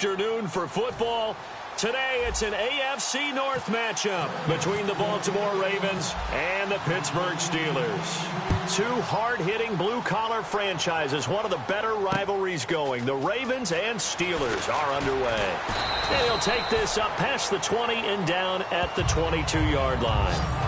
Afternoon for football. Today it's an AFC North matchup between the Baltimore Ravens and the Pittsburgh Steelers. Two hard-hitting blue-collar franchises, one of the better rivalries going. The Ravens and Steelers are underway. And he'll take this up past the 20 and down at the 22-yard line.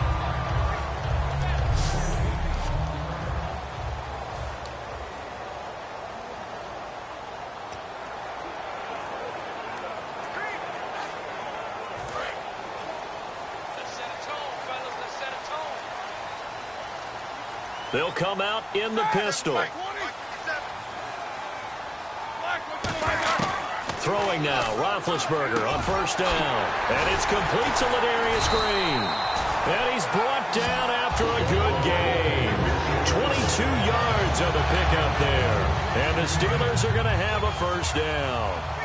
They'll come out in the pistol. Throwing now, Roethlisberger on first down. And it's complete to Ladarius Green. And he's brought down after a good game. 22 yards on the pickup there. And the Steelers are going to have a first down.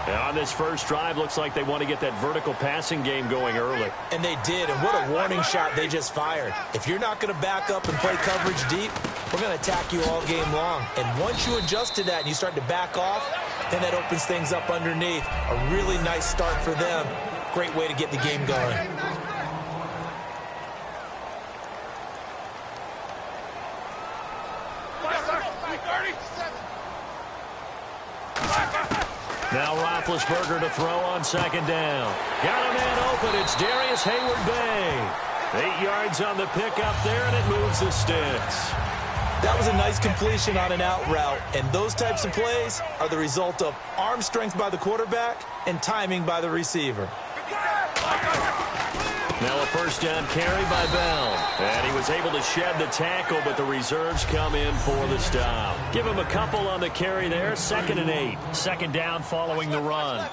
On this first drive, looks like they want to get that vertical passing game going early. And they did, and what a warning shot they just fired. If you're not going to back up and play coverage deep, we're going to attack you all game long. And once you adjust to that and you start to back off, then that opens things up underneath. A really nice start for them. Great way to get the game going. Now Roethlisberger to throw on second down. Got a man open. It's Darius Hayward-Bay. 8 yards on the pickup there, and it moves the sticks. That was a nice completion on an out route, and those types of plays are the result of arm strength by the quarterback and timing by the receiver. Now a first down carry by Bell. And he was able to shed the tackle, but the reserves come in for the stop. Give him a couple on the carry there. 2nd and 8. Second down following the run.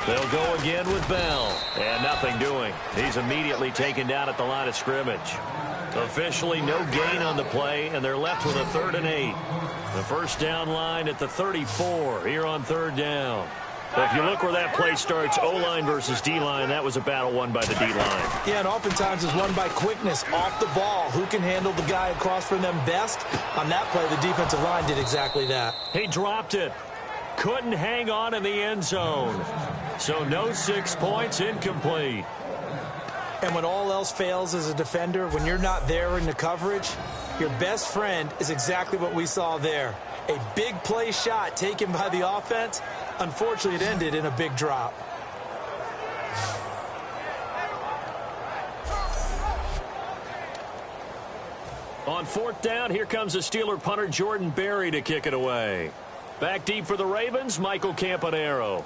They'll go again with Bell. And nothing doing. He's immediately taken down at the line of scrimmage. Officially no gain on the play, and they're left with a 3rd and 8. The first down line at the 34 here on 3rd down. But if you look where that play starts, O-line versus D-line, that was a battle won by the D-line. Yeah, and oftentimes it's won by quickness off the ball. Who can handle the guy across from them best? On that play, the defensive line did exactly that. He dropped it. Couldn't hang on in the end zone. So no 6 points, incomplete. And when all else fails as a defender, when you're not there in the coverage, your best friend is exactly what we saw there. A big play shot taken by the offense. Unfortunately, it ended in a big drop. On 4th down, here comes the Steeler punter Jordan Berry to kick it away. Back deep for the Ravens, Michael Campanaro.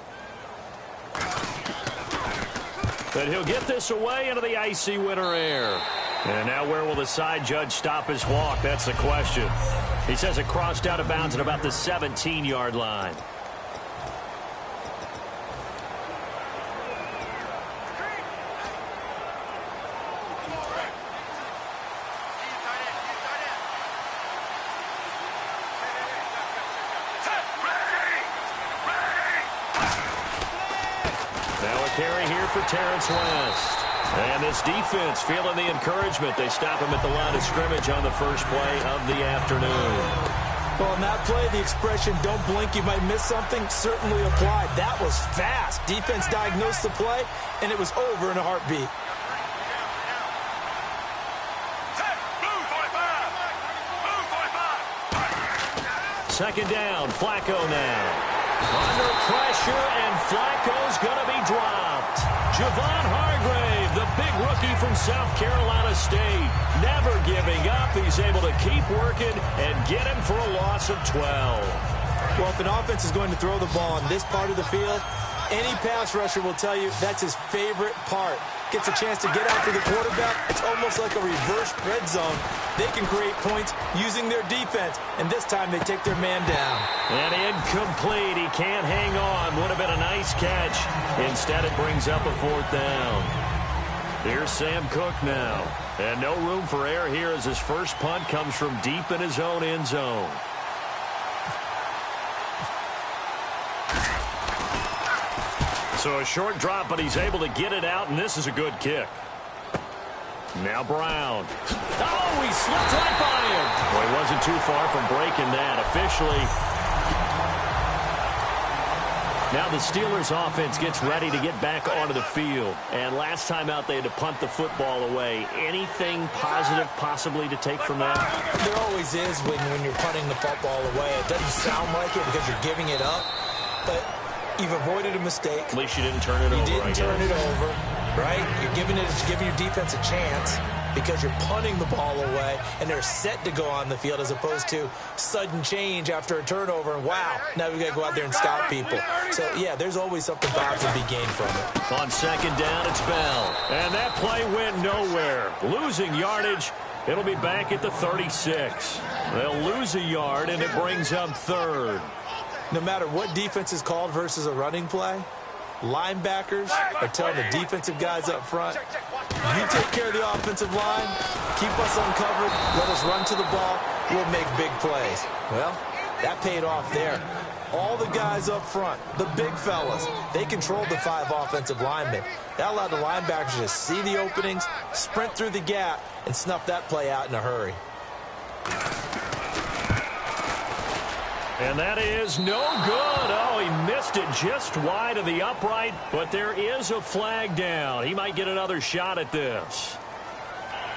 But he'll get this away into the icy winter air. And now where will the side judge stop his walk? That's the question. He says it crossed out of bounds at about the 17-yard line. Now a carry here for Terrence West. And this defense feeling the encouragement. They stop him at the line of scrimmage on the first play of the afternoon. Well, on that play, the expression, don't blink, you might miss something, certainly applied. That was fast. Defense diagnosed the play, and it was over in a heartbeat. Second down, Flacco now. Under pressure, and Flacco's going to be dropped. Javon Hargrave, the big rookie from South Carolina State, never giving up. He's able to keep working and get him for a loss of 12. Well, if an offense is going to throw the ball in this part of the field, any pass rusher will tell you that's his favorite part. Gets a chance to get after the quarterback. It's almost like a reverse red zone. They can create points using their defense, and this time they take their man down. And incomplete. He can't hang on. Would have been a nice catch. Instead, it brings up a 4th down. Here's Sam Cook now. And no room for error here as his first punt comes from deep in his own end zone. So a short drop, but he's able to get it out, and this is a good kick. Now Brown. Oh, he slipped right by him. Well, he wasn't too far from breaking that. Officially, now the Steelers offense gets ready to get back onto the field. And last time out, they had to punt the football away. Anything positive possibly to take from that? There always is when you're punting the football away. It doesn't sound like it because you're giving it up, but you've avoided a mistake. At least you didn't turn it over. You didn't turn it over, right? You're giving your defense a chance because you're punting the ball away, and they're set to go on the field as opposed to sudden change after a turnover, and wow, now we've got to go out there and stop people. So, yeah, there's always something positive to be gained from it. On second down, it's Bell. And that play went nowhere. Losing yardage. It'll be back at the 36. They'll lose a yard, and it brings up third. No matter what defense is called versus a running play, linebackers are telling the defensive guys up front, you take care of the offensive line, keep us uncovered, let us run to the ball, we'll make big plays. Well, that paid off there. All the guys up front, the big fellas, they controlled the 5 offensive linemen. That allowed the linebackers to just see the openings, sprint through the gap, and snuff that play out in a hurry. And that is no good. Oh, he missed it just wide of the upright, but there is a flag down. He might get another shot at this.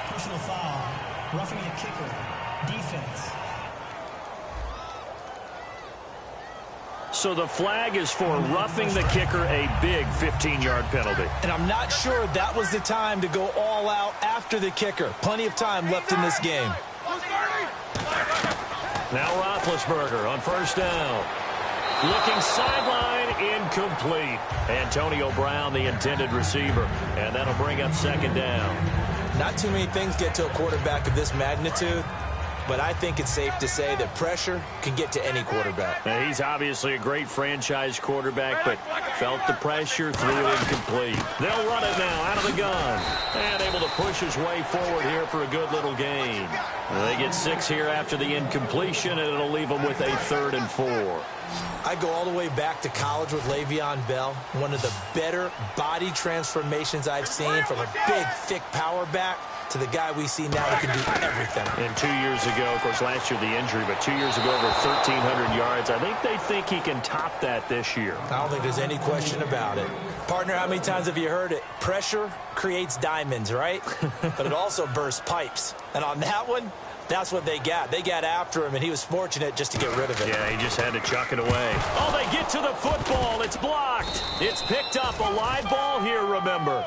Personal foul, roughing the kicker, defense. So the flag is for roughing the kicker, a big 15-yard penalty. And I'm not sure that was the time to go all out after the kicker. Plenty of time left in this game. Now Roethlisberger on first down. Looking sideline, incomplete. Antonio Brown, the intended receiver. And that'll bring up second down. Not too many things get to a quarterback of this magnitude, but I think it's safe to say that pressure can get to any quarterback. Now, he's obviously a great franchise quarterback, but felt the pressure, threw it incomplete. They'll run it now out of the gun. And able to push his way forward here for a good little gain. They get 6 here after the incompletion, and it'll leave them with a 3rd and 4. I go all the way back to college with Le'Veon Bell. One of the better body transformations I've seen, from a big, thick power back to the guy we see now who can do everything. And 2 years ago, of course, last year the injury, but 2 years ago over 1,300 yards. I think they think he can top that this year. I don't think there's any question about it. Partner, how many times have you heard it? Pressure creates diamonds, right? But it also bursts pipes. And on that one, that's what they got. They got after him, and he was fortunate just to get rid of it. Yeah, he just had to chuck it away. Oh, they get to the football. It's blocked. It's picked up. A live ball here, remember.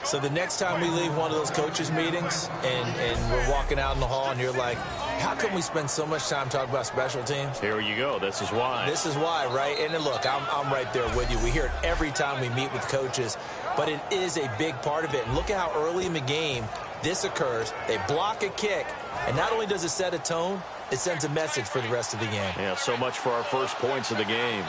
So the next time we leave one of those coaches' meetings and we're walking out in the hall and you're like, how come we spend so much time talking about special teams? Here you go. This is why. This is why, right? And then look, I'm right there with you. We hear it every time we meet with coaches, but it is a big part of it. And look at how early in the game this occurs. They block a kick, and not only does it set a tone, it sends a message for the rest of the game. Yeah, so much for our first points of the game.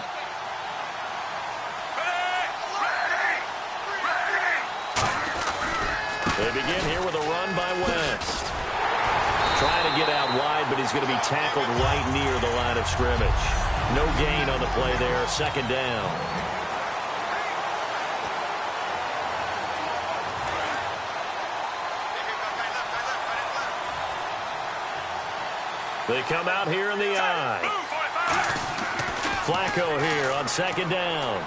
They begin here with a run by West. Trying to get out wide, but he's going to be tackled right near the line of scrimmage. No gain on the play there. Second down. They come out here in the eye. Flacco here on second down.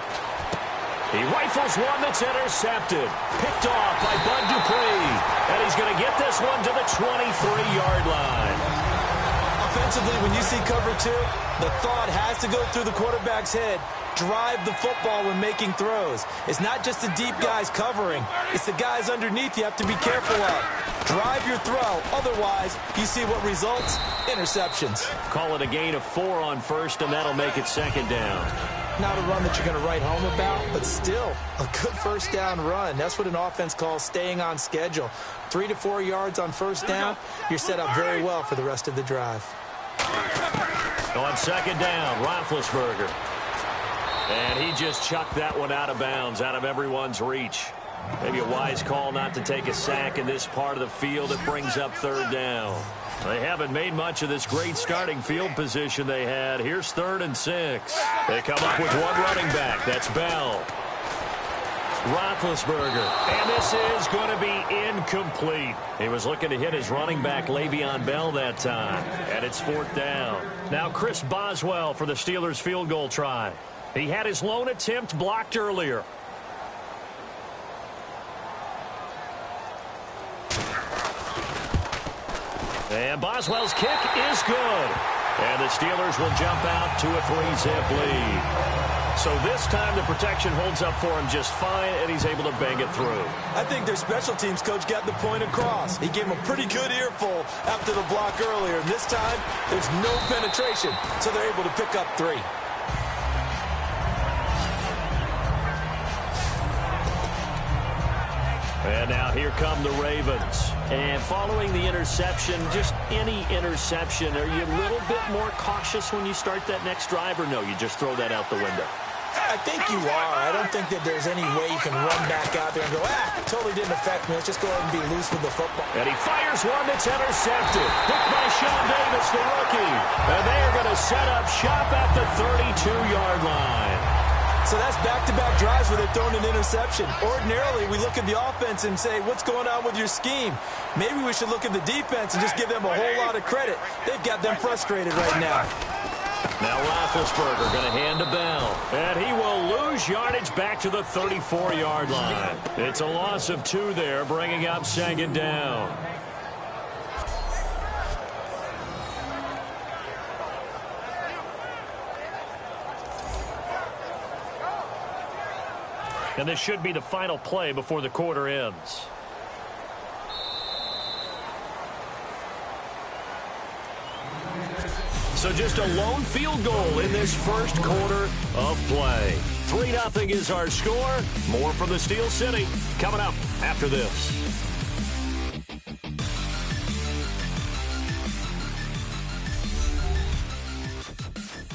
He rifles one that's intercepted. Picked off by Bud Dupree. And he's going to get this one to the 23-yard line. Offensively, when you see cover 2, the thought has to go through the quarterback's head. Drive the football when making throws. It's not just the deep guys covering. It's the guys underneath you have to be careful of. Drive your throw. Otherwise, you see what results? Interceptions. Call it a gain of 4 on first, and that'll make it second down. Not a run that you're going to write home about, but still a good first down run. That's what an offense calls staying on schedule. 3 to 4 yards on first down, you're set up very well for the rest of the drive. On second down, Roethlisberger. And he just chucked that one out of bounds, out of everyone's reach. Maybe a wise call not to take a sack in this part of the field. It brings up third down. They haven't made much of this great starting field position they had. Here's 3rd and 6. They come up with one running back. That's Bell. Roethlisberger. And this is going to be incomplete. He was looking to hit his running back, Le'Veon Bell, that time. And it's 4th down. Now Chris Boswell for the Steelers field goal try. He had his lone attempt blocked earlier. And Boswell's kick is good. And the Steelers will jump out to a 3-zip lead. So this time the protection holds up for him just fine, and he's able to bang it through. I think their special teams coach got the point across. He gave him a pretty good earful after the block earlier. And this time, there's no penetration, so they're able to pick up 3. And now here come the Ravens. And following the interception, just any interception, are you a little bit more cautious when you start that next drive, or no, you just throw that out the window? I think you are. I don't think that there's any way you can run back out there and go, totally didn't affect me. Let's just go ahead and be loose with the football. And he fires one that's intercepted. Picked by Sean Davis, the rookie. And they are going to set up shop at the 32-yard line. So that's back-to-back drives where they're throwing an interception. Ordinarily, we look at the offense and say, what's going on with your scheme? Maybe we should look at the defense and just give them a whole lot of credit. They've got them frustrated right now. Now Roethlisberger going to hand to Bell. And he will lose yardage back to the 34-yard line. It's a loss of 2 there, bringing up 2nd down. And this should be the final play before the quarter ends. So just a lone field goal in this first quarter of play. 3-0 is our score. More from the Steel City coming up after this.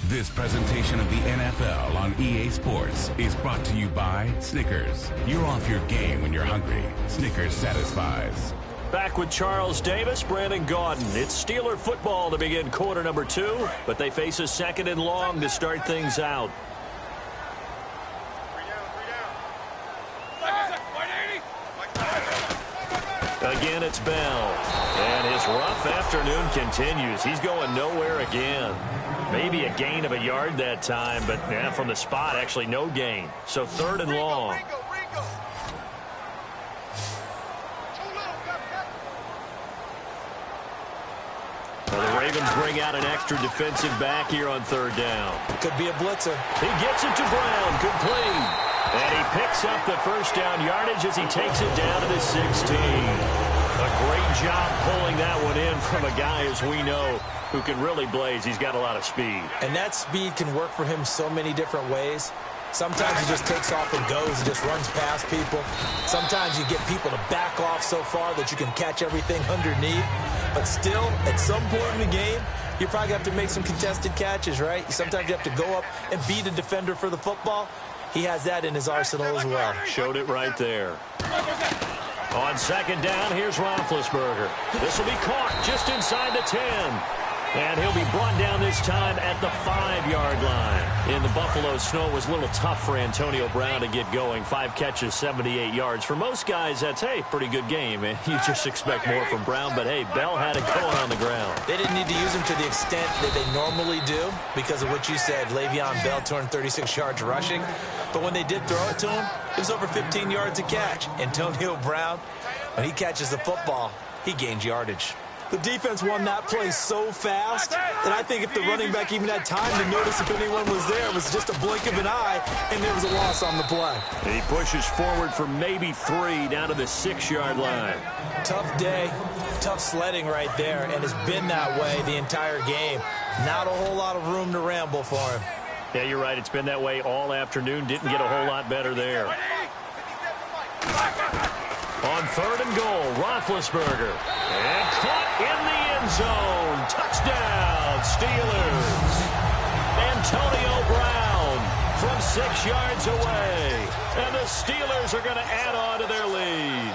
This presentation of the NFL on EA Sports is brought to you by Snickers. You're off your game when you're hungry. Snickers satisfies. Back with Charles Davis, Brandon Gaudin. It's Steeler football to begin quarter number 2, but they face a 2nd and long to start things out. Again, it's Bell. And his rough afternoon continues. He's going nowhere again. Maybe a gain of a yard that time, but from the spot, actually no gain. So 3rd and long. Well, the Ravens bring out an extra defensive back here on 3rd down. Could be a blitzer. He gets it to Brown, complete. And he picks up the first down yardage as he takes it down to the 16. A great job pulling that one in from a guy, as we know, who can really blaze. He's got a lot of speed. And that speed can work for him so many different ways. Sometimes he just takes off and goes and just runs past people. Sometimes you get people to back off so far that you can catch everything underneath. But still, at some point in the game, you probably have to make some contested catches, right? Sometimes you have to go up and beat a defender for the football. He has that in his arsenal as well. Showed it right there. On 2nd down, here's Roethlisberger. This will be caught just inside the 10. And he'll be brought down this time at the 5-yard line. In the Buffalo snow, it was a little tough for Antonio Brown to get going. 5 catches, 78 yards. For most guys, that's, hey, pretty good game. You just expect more from Brown. But, hey, Bell had it going on the ground. They didn't need to use him to the extent that they normally do because of what you said. Le'Veon Bell 236 yards rushing. But when they did throw it to him, it was over 15 yards a catch. Antonio Brown, when he catches the football, he gains yardage. The defense won that play so fast that I think if the running back even had time to notice if anyone was there, it was just a blink of an eye, and there was a loss on the play. And he pushes forward for maybe 3 down to the 6-yard line. Tough day, tough sledding right there, and it's been that way the entire game. Not a whole lot of room to ramble for him. Yeah, you're right. It's been that way all afternoon. Didn't get a whole lot better there. On 3rd and goal, Roethlisberger. And caught in the end zone. Touchdown, Steelers. Antonio Brown from 6 yards away. And the Steelers are going to add on to their lead.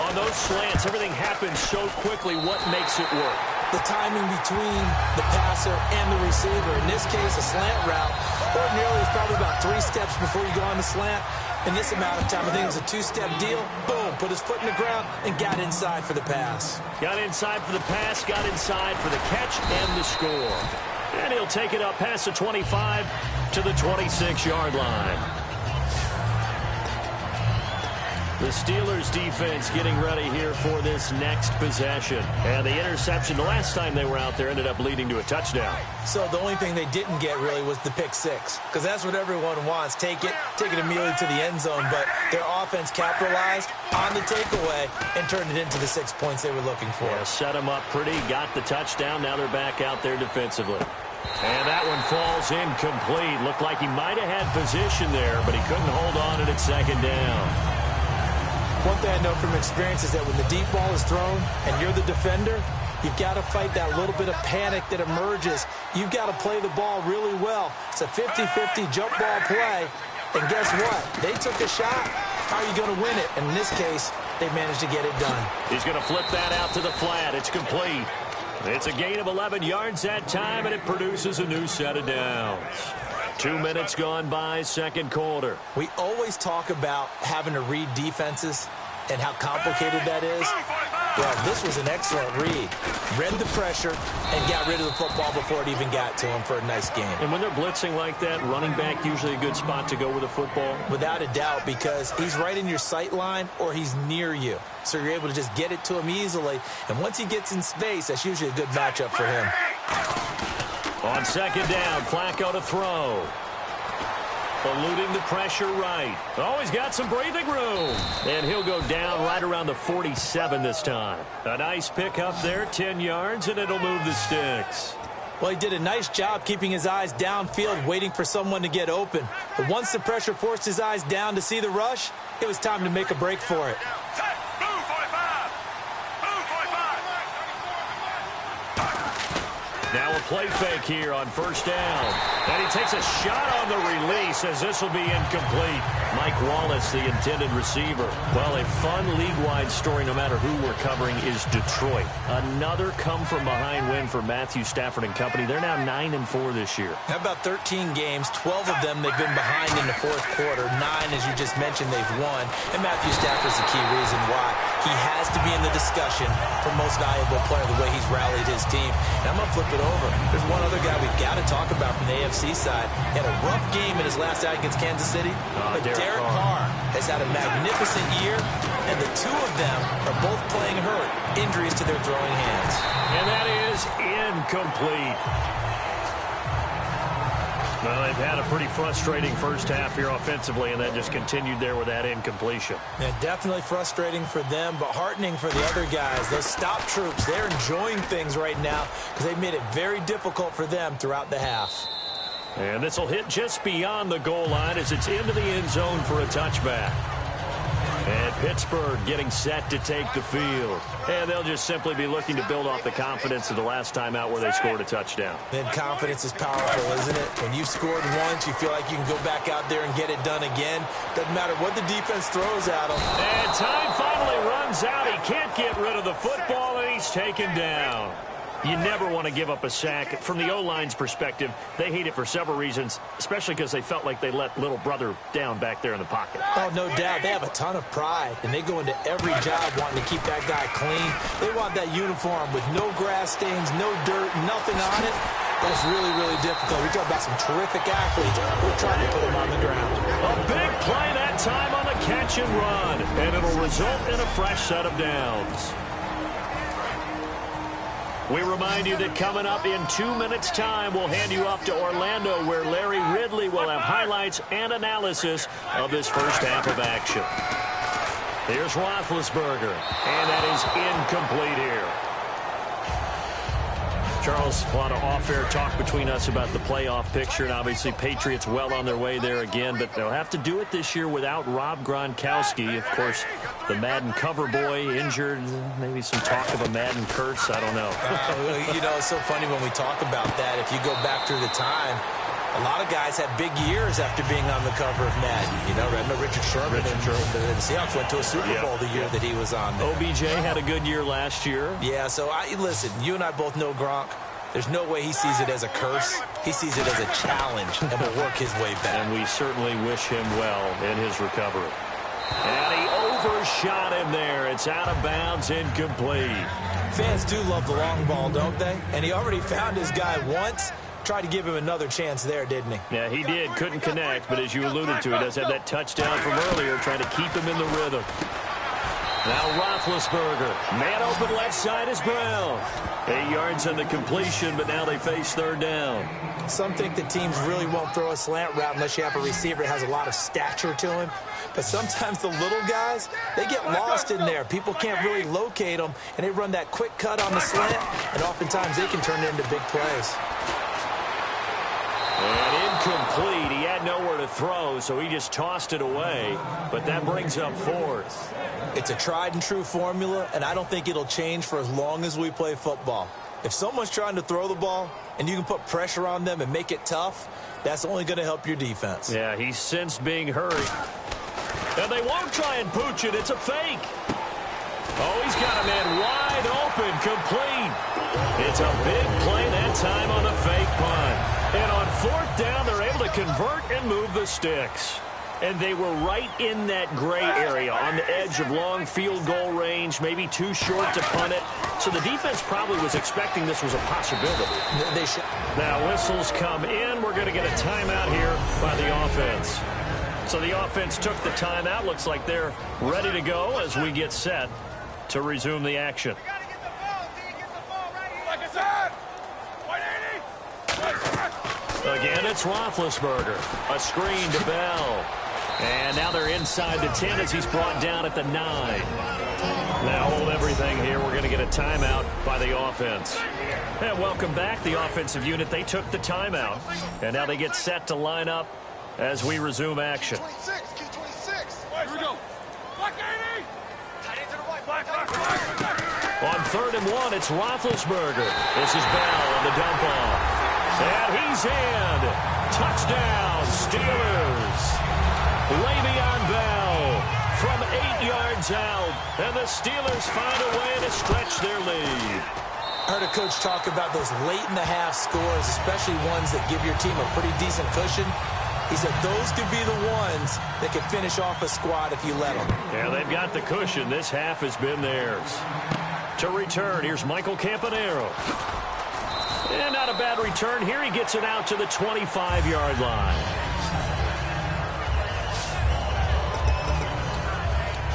On those slants, everything happens so quickly. What makes it work? The timing between the passer and the receiver. In this case, a slant route. Ordinarily, it's probably about 3 steps before you go on the slant. in this amount of time. I think it was a two-step deal. Boom, put his foot in the ground and got inside for the pass. Got inside for the pass, got inside for the catch and the score. And he'll take it up past the 25 to the 26-yard line. The Steelers defense getting ready here for this next possession. And the interception the last time they were out there ended up leading to a touchdown. So the only thing they didn't get really was the pick six, because that's what everyone wants. Take it immediately to the end zone. But their offense capitalized on the takeaway and turned it into the 6 points they were looking for. Yeah, set them up pretty, got the touchdown. Now they're back out there defensively. And that one falls incomplete. Looked like he might have had position there, but he couldn't hold on at second down. One thing I know from experience is that when the deep ball is thrown and you're the defender, you've got to fight that little bit of panic that emerges. You've got to play the ball really well. It's a 50-50 jump ball play. And guess what? They took a shot. How are you going to win it? And in this case, they managed to get it done. He's going to flip that out to the flat. It's complete. It's a gain of 11 yards that time, and it produces a new set of downs. 2 minutes gone by, second quarter. We always talk about having to read defenses and how complicated that is. Well, this was an excellent read. Read the pressure and got rid of the football before it even got to him for a nice game. And when they're blitzing like that, running back usually a good spot to go with a football? Without a doubt, because he's right in your sight line or he's near you. So you're able to just get it to him easily. And once he gets in space, that's usually a good matchup for him. On second down, Flacco to throw. Eluding the pressure right. Oh, he's got some breathing room. And he'll go down right around the 47 this time. A nice pick up there, 10 yards, and it'll move the sticks. Well, he did a nice job keeping his eyes downfield, waiting for someone to get open. But once the pressure forced his eyes down to see the rush, it was time to make a break for it. Now a play fake here on first down. And he takes a shot on the release as this will be incomplete. Mike Wallace, the intended receiver. Well, a fun league-wide story, no matter who we're covering, is Detroit. Another come-from-behind win for Matthew Stafford and company. They're now 9-4 this year. How about 13 games, 12 of them they've been behind in the fourth quarter. 9, as you just mentioned, they've won. And Matthew Stafford's the key reason why. He has to be in the discussion for most valuable player, the way he's rallied his team. And I'm going to flip it over. There's one other guy we've got to talk about from the AFC side. He had a rough game in his last out against Kansas City. But Derek Carr has had a magnificent year, and the two of them are both playing hurt. Injuries to their throwing hands. And that is incomplete. Well, they've had a pretty frustrating first half here offensively, and that just continued there with that incompletion. Yeah, definitely frustrating for them, but heartening for the other guys. Those stop troops, they're enjoying things right now because they've made it very difficult for them throughout the half. And this will hit just beyond the goal line as it's into the end zone for a touchback. And Pittsburgh getting set to take the field. And they'll just simply be looking to build off the confidence of the last time out where they scored a touchdown. Then confidence is powerful, isn't it? When you've scored once, you feel like you can go back out there and get it done again. Doesn't matter what the defense throws at them. And time finally runs out. He can't get rid of the football, and he's taken down. You never want to give up a sack. From the O-line's perspective, they hate it for several reasons, especially because they felt like they let little brother down back there in the pocket. Oh, no doubt. They have a ton of pride, and they go into every job wanting to keep that guy clean. They want that uniform with no grass stains, no dirt, nothing on it. That's really, really difficult. We're talking about some terrific athletes. We're trying to put them on the ground. A big play that time on the catch and run, and it'll result in a fresh set of downs. We remind you that coming up in 2 minutes' time, we'll hand you off to Orlando, where Larry Ridley will have highlights and analysis of this first half of action. Here's Roethlisberger, and that is incomplete here. Charles, a lot of off-air talk between us about the playoff picture, and obviously Patriots well on their way there again, but they'll have to do it this year without Rob Gronkowski. Of course, the Madden cover boy injured, maybe some talk of a Madden curse, I don't know. You know, it's so funny when we talk about that. If you go back through the time, a lot of guys had big years after being on the cover of Madden. You know, Richard Sherman and the Seahawks went to a Super Bowl the year that he was on there. OBJ had a good year last year. Yeah, so listen, you and I both know Gronk. There's no way he sees it as a curse. He sees it as a challenge and will work his way back. And we certainly wish him well in his recovery. And he overshot him there. It's out of bounds, incomplete. Fans do love the long ball, don't they? And he already found his guy once. Tried to give him another chance there, didn't he? Yeah, he did. Couldn't connect, but as you alluded to, he does have that touchdown from earlier, trying to keep him in the rhythm. Now Roethlisberger. Man open left side is Brown. 8 yards on the completion, but now they face third down. Some think that teams really won't throw a slant route unless you have a receiver that has a lot of stature to him. But sometimes the little guys, they get lost in there. People can't really locate them, and they run that quick cut on the slant, and oftentimes they can turn it into big plays. And incomplete. He had nowhere to throw, so he just tossed it away. But that brings up fourth. It's a tried-and-true formula, and I don't think it'll change for as long as we play football. If someone's trying to throw the ball and you can put pressure on them and make it tough, that's only going to help your defense. Yeah, he's since being hurried. And they won't try and pooch it. It's a fake. Oh, he's got a man wide open, complete. It's a big play that time on the fake punt. And on fourth down, they're able to convert and move the sticks. And they were right in that gray area on the edge of long field goal range, maybe too short to punt it. So the defense probably was expecting this was a possibility. They should. Now whistles come in. We're going to get a timeout here by the offense. So the offense took the timeout. Looks like they're ready to go as we get set to resume the action. Again, it's Roethlisberger. A screen to Bell. And now they're inside the 10 as he's brought down at the 9. Now hold everything here. We're going to get a timeout by the offense. And welcome back, the offensive unit. They took the timeout. And now they get set to line up as we resume action. 26, key 26. Here we go. Black 80. Tight end to the right. Black. On 3rd and 1, it's Roethlisberger. This is Bell on the dump off. And he's in. Touchdown, Steelers. Le'Veon Bell from 8 yards out. And the Steelers find a way to stretch their lead. I heard a coach talk about those late-in-the-half scores, especially ones that give your team a pretty decent cushion. He said those could be the ones that could finish off a squad if you let them. Yeah, they've got the cushion. This half has been theirs. To return, here's Michael Campanaro. And not a bad return here. He gets it out to the 25-yard line.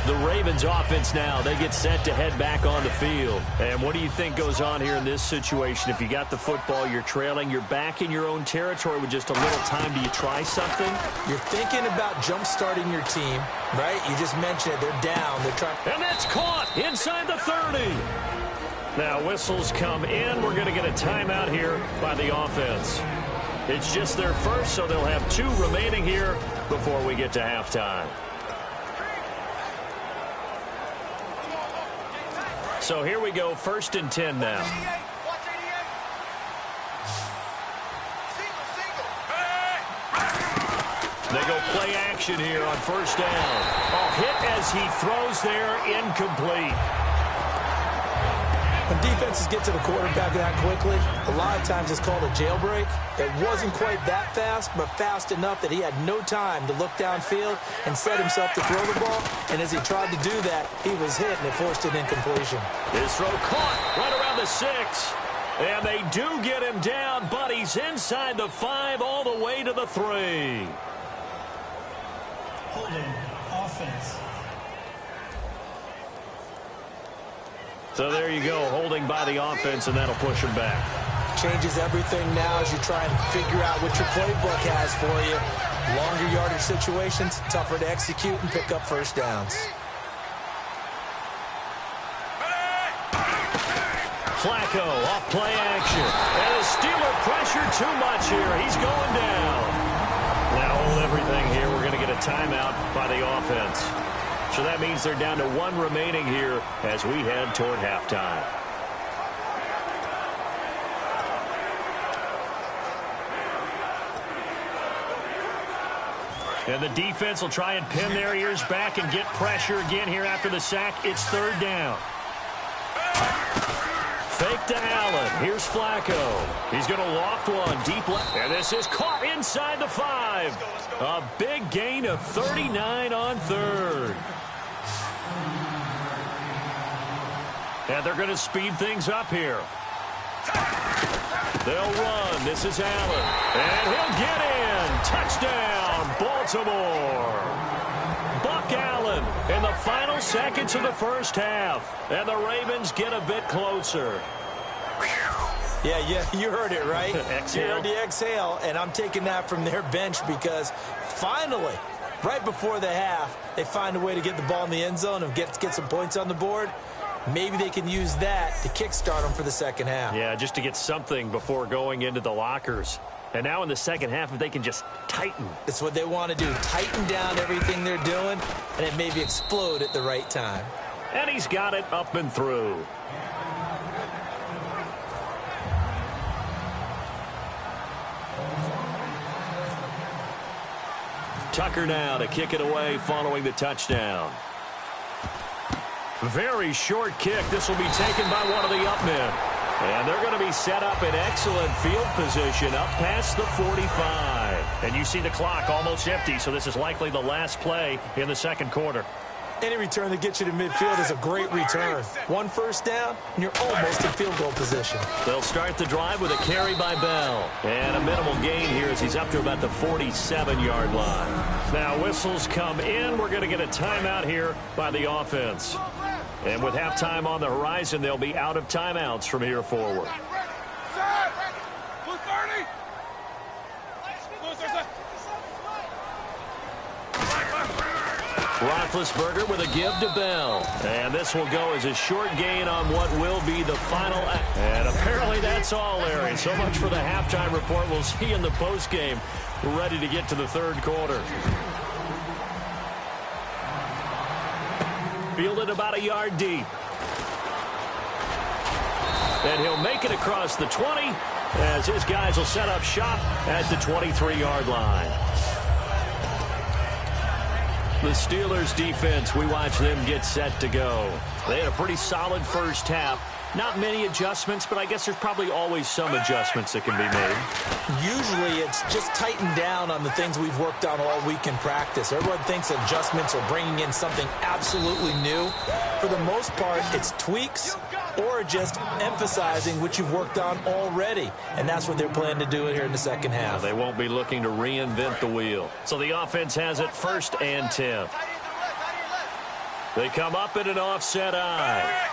The Ravens offense now, they get set to head back on the field. And what do you think goes on here in this situation? If you got the football, you're trailing, you're back in your own territory with just a little time. Do you try something? You're thinking about jump-starting your team, right? You just mentioned it. They're down. They're trying. And that's caught inside the 30. Now whistles come in. We're going to get a timeout here by the offense. It's just their first, so they'll have 2 remaining here before we get to halftime. So here we go, 1st and 10 now. They go play action here on 1st down. A hit as he throws there, incomplete. When defenses get to the quarterback that quickly, a lot of times it's called a jailbreak. It wasn't quite that fast, but fast enough that he had no time to look downfield and set himself to throw the ball. And as he tried to do that, he was hit, and it forced an incompletion. His throw caught right around the 6. And they do get him down, but he's inside the 5 all the way to the 3. Holding, offense. So there you go, holding by the offense, and that'll push him back. Changes everything now as you try and figure out what your playbook has for you. Longer yardage situations, tougher to execute and pick up 1st downs. Flacco off play action. And the Steeler pressure too much here. He's going down. Now hold everything here. We're going to get a timeout by the offense. So that means they're down to 1 remaining here as we head toward halftime. And the defense will try and pin their ears back and get pressure again here after the sack. It's 3rd down. Fake to Allen. Here's Flacco. He's going to loft one deep left. And this is caught inside the 5. A big gain of 39 on third. And they're going to speed things up here. They'll run. This is Allen. And he'll get in. Touchdown, Baltimore. Buck Allen in the final seconds of the first half. And the Ravens get a bit closer. Yeah, you heard it, right? Exhale. You heard the exhale, and I'm taking that from their bench because finally, right before the half, they find a way to get the ball in the end zone and get some points on the board. Maybe they can use that to kickstart them for the second half. Yeah, just to get something before going into the lockers. And now in the second half, if they can just tighten. That's what they want to do. Tighten down everything they're doing, and it maybe explode at the right time. And he's got it up and through. Tucker now to kick it away following the touchdown. Very short kick. This will be taken by one of the up men. And they're going to be set up in excellent field position up past the 45. And you see the clock almost empty, so this is likely the last play in the second quarter. Any return that gets you to midfield is a great return. One first down, and you're almost in field goal position. They'll start the drive with a carry by Bell. And a minimal gain here as he's up to about the 47-yard line. Now whistles come in. We're going to get a timeout here by the offense. And with halftime on the horizon, they'll be out of timeouts from here forward. Roethlisberger with a give to Bell. And this will go as a short gain on what will be the final. And apparently that's all, Larry. So much for the halftime report. We'll see in the postgame. We're ready to get to the third quarter. Fielded about a yard deep. And he'll make it across the 20 as his guys will set up shop at the 23-yard line. The Steelers defense, we watch them get set to go. They had a pretty solid first half. Not many adjustments, but I guess there's probably always some adjustments that can be made. Usually it's just tighten down on the things we've worked on all week in practice. Everyone thinks adjustments are bringing in something absolutely new. For the most part, it's tweaks or just emphasizing what you've worked on already. And that's what they're planning to do here in the second half. They won't be looking to reinvent the wheel. So the offense has it 1st and 10. They come up in an offset eye.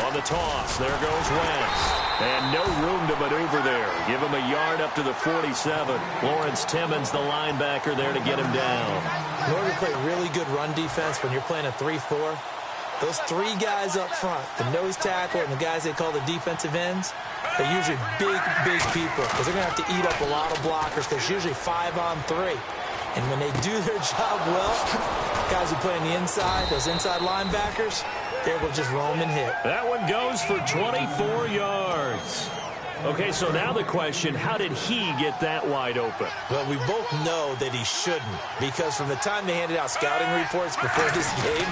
On the toss, there goes Wentz. And no room to maneuver there. Give him a yard up to the 47. Lawrence Timmons, the linebacker, there to get him down. In order to play really good run defense when you're playing a 3-4, those three guys up front, the nose tackle and the guys they call the defensive ends, they're usually big people because they're going to have to eat up a lot of blockers because it's usually 5-on-3. And when they do their job well, guys who play on the inside, those inside linebackers, they will just roam and hit. That one goes for 24 yards. Okay, so now the question, how did he get that wide open? Well, we both know that he shouldn't because from the time they handed out scouting reports before this game,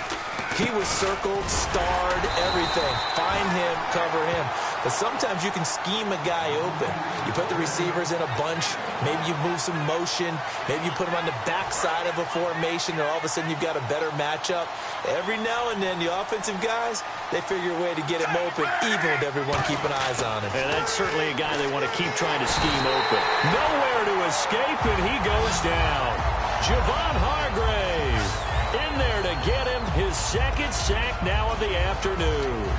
he was circled, starred, everything. Find him, cover him. But sometimes you can scheme a guy open. You put the receivers in a bunch. Maybe you move some motion. Maybe you put them on the backside of a formation, and all of a sudden you've got a better matchup. Every now and then, the offensive guys, they figure a way to get him open, even with everyone keeping eyes on him. And that's certainly a guy they want to keep trying to scheme open. Nowhere to escape, and he goes down. Javon Hargrave in there to get him his second sack now of the afternoon.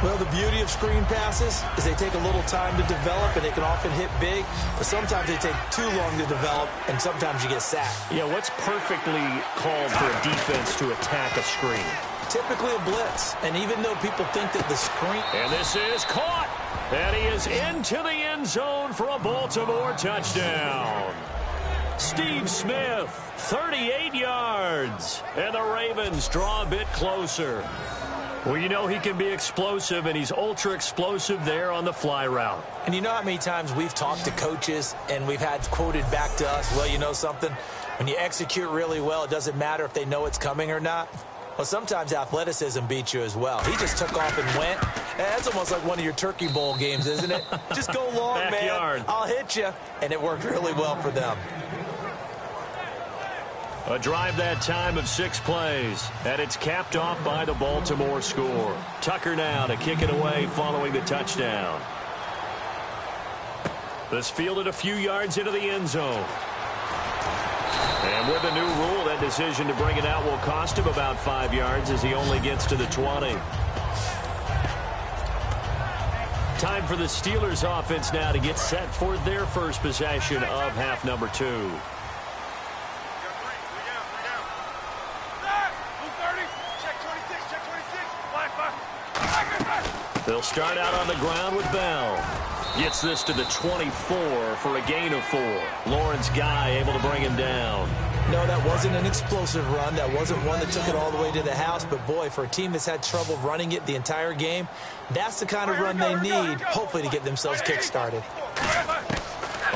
Well, the beauty of screen passes is they take a little time to develop, and they can often hit big, but sometimes they take too long to develop, and sometimes you get sacked. Yeah, what's perfectly called for a defense to attack a screen? Typically a blitz, and even though people think that the screen... And this is caught, and he is into the end zone for a Baltimore touchdown. Steve Smith, 38 yards, and the Ravens draw a bit closer. Well, you know he can be explosive, and he's ultra-explosive there on the fly route. And you know how many times we've talked to coaches, and we've had quoted back to us, well, you know something? When you execute really well, it doesn't matter if they know it's coming or not. Well, sometimes athleticism beats you as well. He just took off and went. That's almost like one of your Turkey Bowl games, isn't it? Just go long, Backyard. man. I'll hit you. And it worked really well for them. A drive that time of 6 plays, and it's capped off by the Baltimore score. Tucker now to kick it away following the touchdown. This fielded a few yards into the end zone. And with the new rule, that decision to bring it out will cost him about 5 yards as he only gets to the 20. Time for the Steelers offense now to get set for their first possession of half number 2. They'll start out on the ground with Bell. Gets this to the 24 for a gain of 4. Lawrence Guy able to bring him down. No, that wasn't an explosive run. That wasn't one that took it all the way to the house. But, boy, for a team that's had trouble running it the entire game, that's the kind of run they need, hopefully, to get themselves kick-started.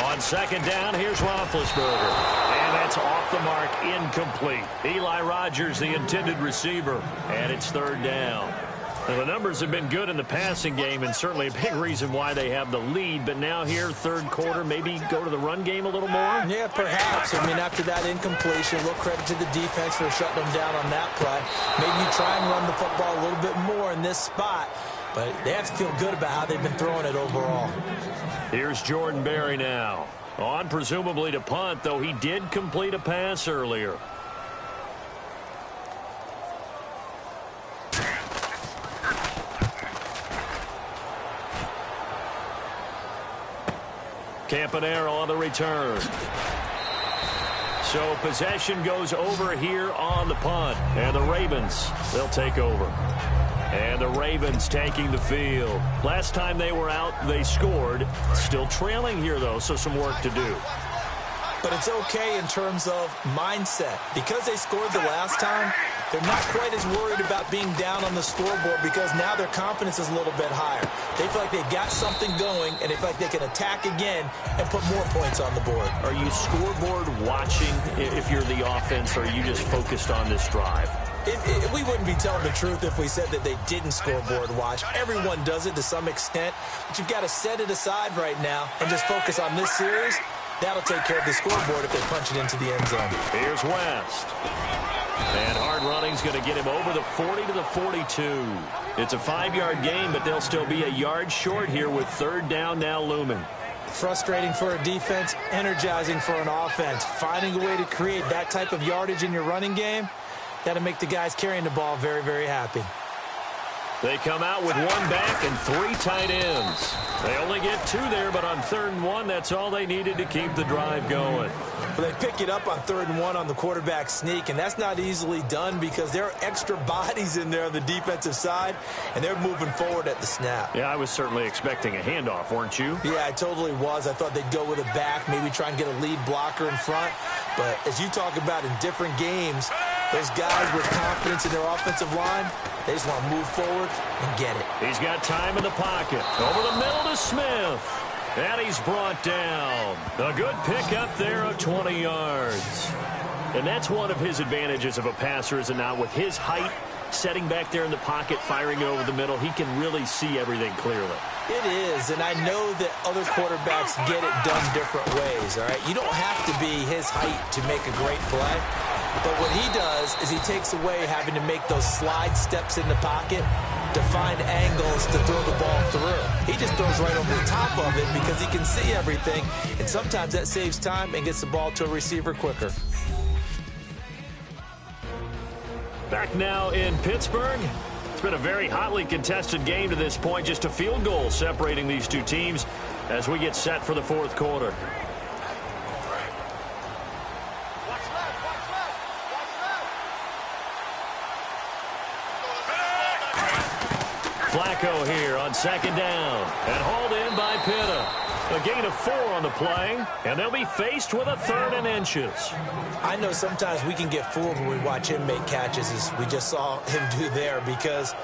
On second down, here's Roethlisberger. And that's off the mark, incomplete. Eli Rogers, the intended receiver. And it's third down. Well, the numbers have been good in the passing game and certainly a big reason why they have the lead. But now here, third quarter, maybe go to the run game a little more? Yeah, perhaps. I mean, after that incompletion, a little credit to the defense for shutting them down on that play. Maybe you try and run the football a little bit more in this spot. But they have to feel good about how they've been throwing it overall. Here's Jordan Berry now. On presumably to punt, though he did complete a pass earlier. Campanaro on the return. So possession goes over here on the punt. And the Ravens, they'll take over. And the Ravens taking the field. Last time they were out, they scored. Still trailing here, though, so some work to do. But it's okay in terms of mindset. Because they scored the last time, they're not quite as worried about being down on the scoreboard because now their confidence is a little bit higher. They feel like they've got something going, and they feel like they can attack again and put more points on the board. Are you scoreboard watching if you're the offense, or are you just focused on this drive? We wouldn't be telling the truth if we said that they didn't scoreboard watch. Everyone does it to some extent, but you've got to set it aside right now and just focus on this series. That'll take care of the scoreboard if they punch it into the end zone. Here's West. And hard running's going to get him over the 40 to the 42. It's a 5-yard gain, but they'll still be a yard short here with third down now looming. Frustrating for a defense, energizing for an offense. Finding a way to create that type of yardage in your running game, that'll make the guys carrying the ball very, very happy. They come out with 1 back and 3 tight ends. They only get 2 there, but on 3rd and 1, that's all they needed to keep the drive going. Well, they pick it up on 3rd and 1 on the quarterback sneak, and that's not easily done because there are extra bodies in there on the defensive side, and they're moving forward at the snap. Yeah, I was certainly expecting a handoff, weren't you? Yeah, I totally was. I thought they'd go with a back, maybe try and get a lead blocker in front. But as you talk about in different games, those guys with confidence in their offensive line, they just want to move forward and get it. He's got time in the pocket. Over the middle to Smith. And he's brought down. A good pickup there of 20 yards. And that's one of his advantages of a passer, is it not? With his height, setting back there in the pocket, firing it over the middle, he can really see everything clearly. It is, and I know that other quarterbacks get it done different ways, all right? You don't have to be his height to make a great play. But what he does is he takes away having to make those slide steps in the pocket to find angles to throw the ball through. He just throws right over the top of it because he can see everything, and sometimes that saves time and gets the ball to a receiver quicker. Back now in Pittsburgh. It's been a very hotly contested game to this point. Just a field goal separating these two teams as we get set for the 4th quarter. Flacco here on 2nd down and hauled in by Pitta. A gain of 4 on the play, and they'll be faced with a 3rd and inches. I know sometimes we can get fooled when we watch him make catches, as we just saw him do there, because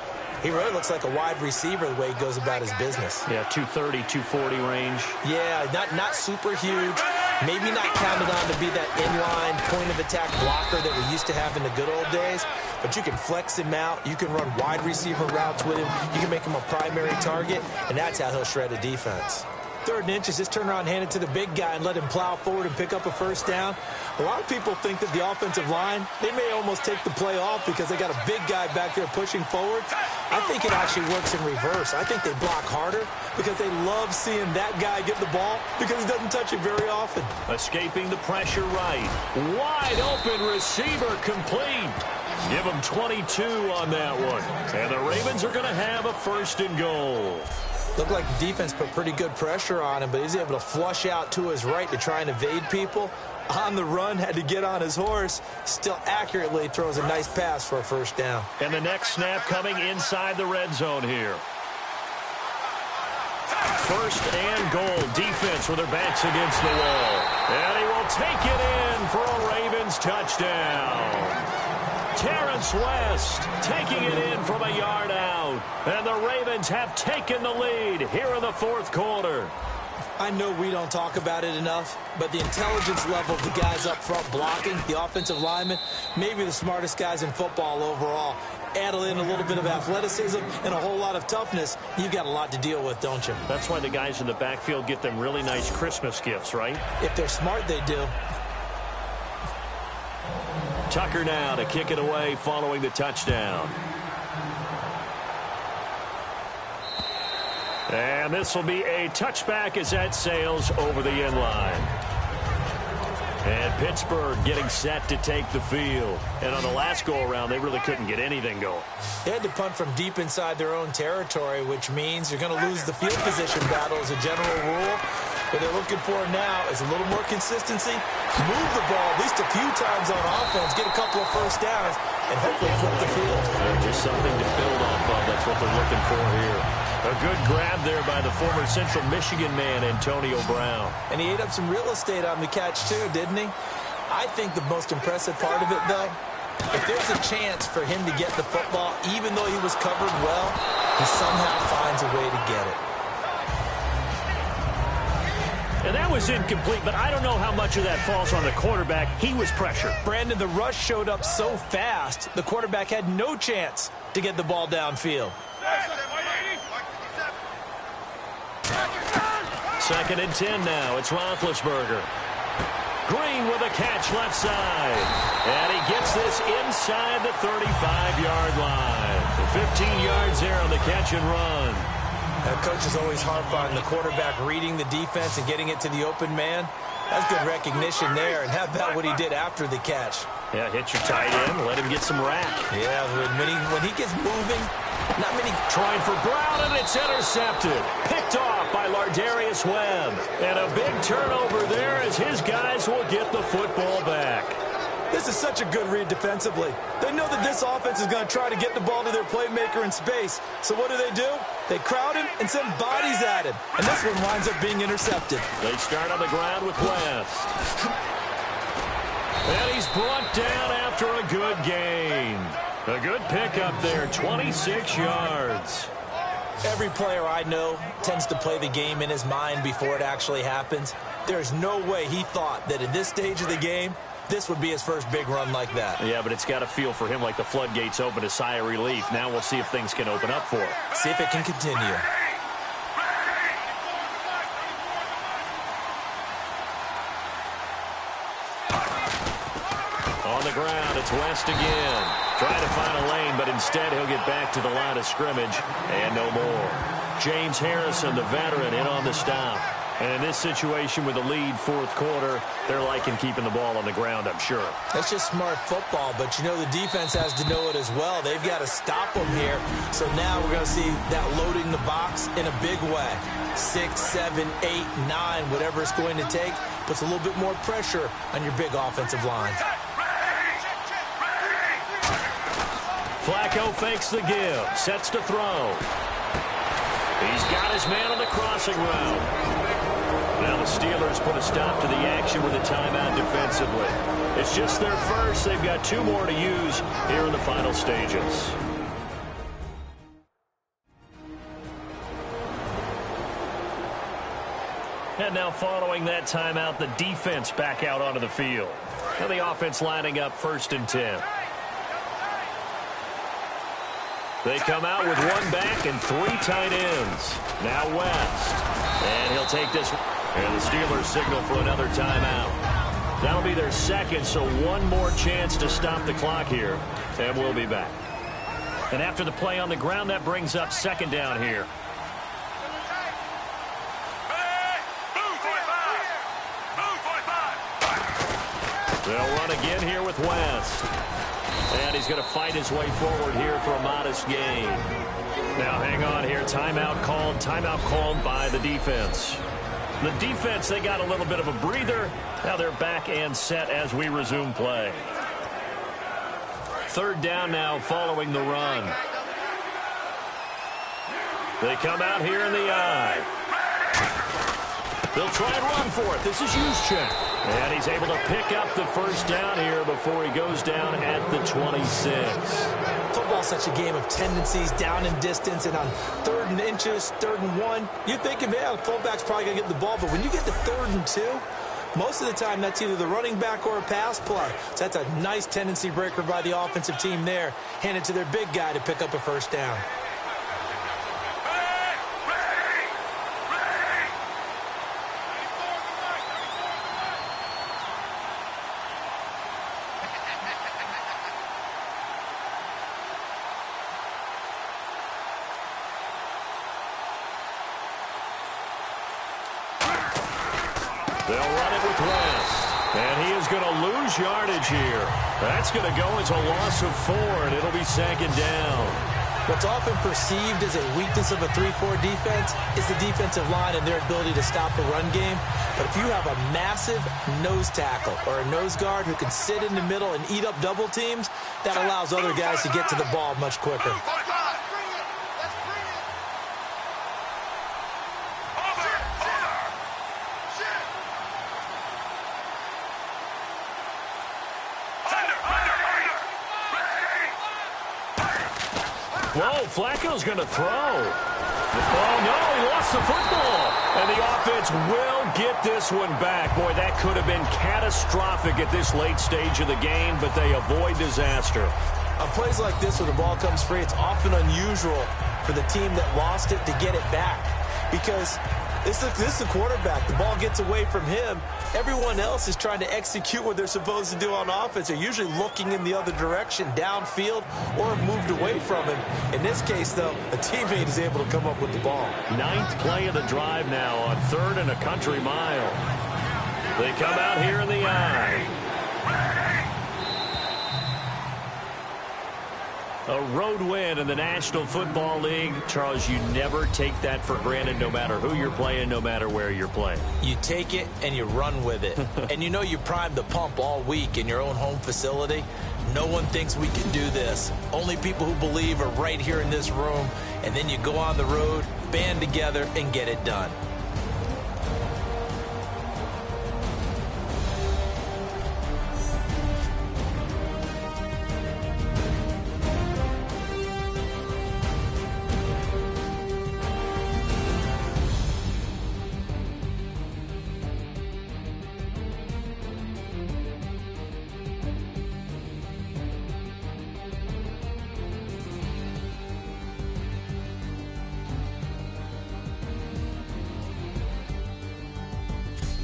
he really looks like a wide receiver the way he goes about his business. Yeah, 230, 240 range. Yeah, not super huge, Maybe not counted on to be that inline point-of-attack blocker that we used to have in the good old days, but you can flex him out. You can run wide receiver routes with him. You can make him a primary target, and that's how he'll shred a defense. 3rd and inches, just turn around and hand it to the big guy and let him plow forward and pick up a first down. A lot of people think that the offensive line, they may almost take the play off because they got a big guy back there pushing forward. I think it actually works in reverse. I think they block harder because they love seeing that guy get the ball because he doesn't touch it very often. Escaping the pressure right. Wide open receiver complete. Give him 22 on that one. And the Ravens are going to have a 1st and goal. Looked like the defense put pretty good pressure on him, but he's able to flush out to his right to try and evade people. On the run, had to get on his horse. Still accurately throws a nice pass for a 1st down. And the next snap coming inside the red zone here. 1st and goal. Defense with their backs against the wall. And he will take it in for a Ravens touchdown. Terrence West taking it in from a yard out. And the Ravens have taken the lead here in the 4th quarter. I know we don't talk about it enough, but the intelligence level of the guys up front blocking, the offensive linemen, maybe the smartest guys in football overall. Add in a little bit of athleticism and a whole lot of toughness, you've got a lot to deal with, don't you? That's why the guys in the backfield get them really nice Christmas gifts, right? If they're smart, they do. Tucker now to kick it away following the touchdown. And this will be a touchback as that sails over the end line. And Pittsburgh getting set to take the field. And on the last go-around, they really couldn't get anything going. They had to punt from deep inside their own territory, which means you're going to lose the field position battle as a general rule. What they're looking for now is a little more consistency, move the ball at least a few times on offense, get a couple of 1st downs, and hopefully flip the field. Just something to build off of. That's what they're looking for here. A good grab there by the former Central Michigan man, Antonio Brown. And he ate up some real estate on the catch, too, didn't he? I think the most impressive part of it, though, if there's a chance for him to get the football, even though he was covered well, he somehow finds a way to get it. And that was incomplete, but I don't know how much of that falls on the quarterback. He was pressured. Brandon, the rush showed up so fast, the quarterback had no chance to get the ball downfield. 2nd and 10 now. It's Roethlisberger. Green with a catch left side. And he gets this inside the 35-yard line. 15 yards there on the catch and run. Coaches always harp on the quarterback reading the defense and getting it to the open man. That's good recognition there. And how about what he did after the catch? Yeah, hit your tight end, let him get some rack. Yeah, when he gets moving, not many. Trying for Brown, and it's intercepted. Picked off by Lardarius Webb. And a big turnover there as his guys will get the football back. This is such a good read defensively. They know that this offense is going to try to get the ball to their playmaker in space. So what do? They crowd him and send bodies at him. And this one winds up being intercepted. They start on the ground with West. And he's brought down after a good gain. A good pickup there, 26 yards. Every player I know tends to play the game in his mind before it actually happens. There's no way he thought that at this stage of the game, this would be his first big run like that. Yeah, but it's got to feel for him like the floodgates open, a sigh of relief. Now we'll see if things can open up for him. See if it can continue. On the ground, it's West again. Trying to find a lane, but instead he'll get back to the line of scrimmage and no more. James Harrison, the veteran, in on the stop. And in this situation with the lead 4th quarter, they're liking keeping the ball on the ground, I'm sure. That's just smart football, but you know the defense has to know it as well. They've got to stop them here. So now we're going to see that loading the box in a big way. 6, 7, 8, 9, whatever it's going to take, puts a little bit more pressure on your big offensive line. Flacco fakes the give, sets to throw. He's got his man on the crossing route. Now the Steelers put a stop to the action with a timeout defensively. It's just their first. They've got 2 more to use here in the final stages. And now following that timeout, the defense back out onto the field. Now the offense lining up 1st and 10. They come out with 1 back and 3 tight ends. Now West. And he'll take this. And the Steelers signal for another timeout. That'll be their 2nd, so 1 more chance to stop the clock here. And we'll be back. And after the play on the ground, that brings up 2nd down here. They'll run again here with West. And he's going to fight his way forward here for a modest gain. Now hang on here. Timeout called by the defense. The defense, they got a little bit of a breather. Now they're back and set as we resume play. 3rd down now following the run. They come out here in the I. They'll try and run for it. This is Juszczyk. And he's able to pick up the 1st down here before he goes down at the 26. Football's such a game of tendencies, down in distance, and on 3rd and inches, 3rd and 1, you're thinking, man, the fullback's probably going to get the ball. But when you get to 3rd and 2, most of the time that's either the running back or a pass play. So that's a nice tendency breaker by the offensive team there. Hand it to their big guy to pick up a 1st down. They'll run it with West. And he is going to lose yardage here. That's going to go as a loss of 4, and it'll be 2nd down. What's often perceived as a weakness of a 3-4 defense is the defensive line and their ability to stop the run game. But if you have a massive nose tackle or a nose guard who can sit in the middle and eat up double teams, that allows other guys to get to the ball much quicker. Whoa, Flacco's going to throw. Oh, no, he lost the football. And the offense will get this one back. Boy, that could have been catastrophic at this late stage of the game, but they avoid disaster. On plays like this where the ball comes free, it's often unusual for the team that lost it to get it back. Because this is the quarterback. The ball gets away from him. Everyone else is trying to execute what they're supposed to do on offense. They're usually looking in the other direction, downfield, or have moved away from him. In this case, though, a teammate is able to come up with the ball. 9th play of the drive now on 3rd and a country mile. They come out here in the I. A road win in the National Football League. Charles, you never take that for granted no matter who you're playing, no matter where you're playing. You take it and you run with it. And you know you primed the pump all week in your own home facility. No one thinks we can do this. Only people who believe are right here in this room. And then you go on the road, band together, and get it done.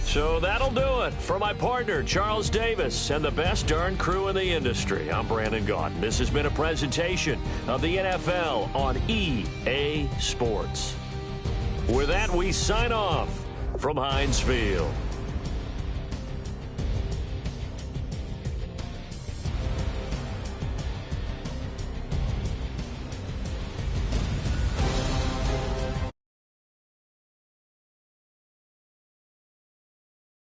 So that'll do it. For my partner, Charles Davis, and the best darn crew in the industry, I'm Brandon Gaudin. This has been a presentation of the NFL on EA Sports. With that, we sign off from Heinz Field.